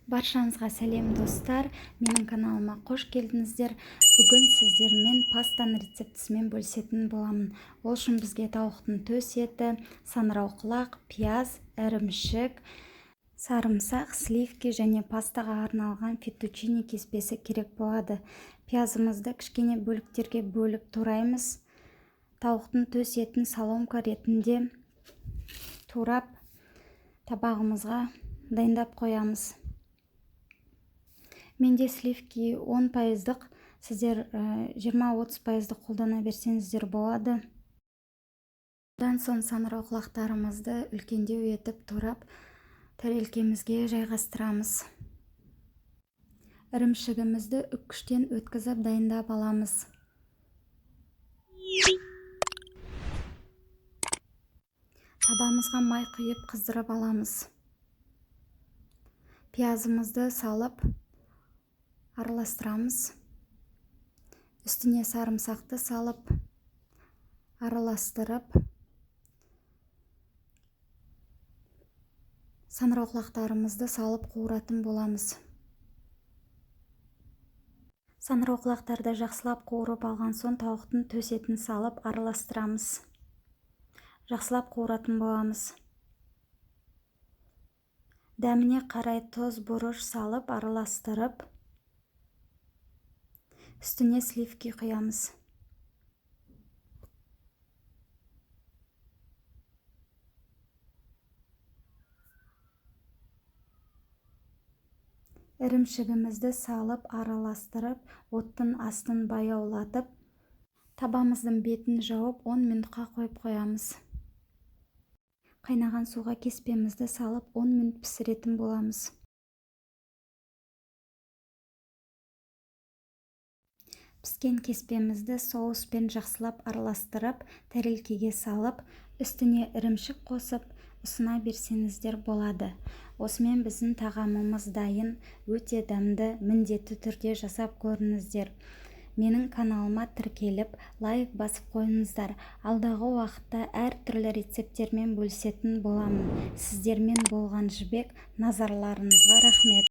Баршаңызға сәлем достар, менің каналыма қош келдіңіздер. Бүгін сіздермен пастаның рецептісімен бөлісетін боламын. Ол үшін бізге тауықтың төс еті, саңырауқұлақ, пияз, ірімшік, сарымсақ, сливки және пастаға арналған феттучини кеспесі керек болады. Пиязымызды кішкене бөліктерге бөліп тураймыз. Тауықтың төс етін соломка ретінде турап табағымызға дайындап қоямыз. Менде сливки 10%, сіздер 20-30% қолдана берсеңіздер болады. Одан соң саңырауқұлақтарымызды үлкендеу етіп турап тәрелкемізге жайғастырамыз. Ірімшігімізді үккіштен өткізіп дайындап аламыз. Табамызға май құйып қыздырып аламыз. Пиязымызды салып араластырамыз. Үстіне сарымсақты салып араластырып, саңырауқұлақтарымызды салып қуыратын боламыз. Саңырауқұлақтарды жақсылап қуырып алған соң тауықтың төс етін салып араластырамыз. Жақсылап қуыратын боламыз. Дәміне қарай тұз, бұрыш салып араластырып, үстіне сливки құямыз. Ірімшігімізді салып араластырып, оттың астын баяулатып, табамыздың бетін жауып 10 минутқа қойып қоямыз. Қайнаған суға кеспемізді салып 10 минут пісіретін боламыз. Піскен кеспемізді соуспен жақсылап араластырып, тәрелкеге салып, үстіне ірімшік қосып, ұсына берсеңіздер болады. Осымен біздің тағамымыз дайын, өте дәмді, міндетті түрде жасап көріңіздер. Менің каналыма тіркеліп, лайк басып қойыңыздар. Алдағы уақытта әртүрлі рецепттермен бөлісетін боламын. Сіздермен болған Жібек, назарларыңызға рахмет.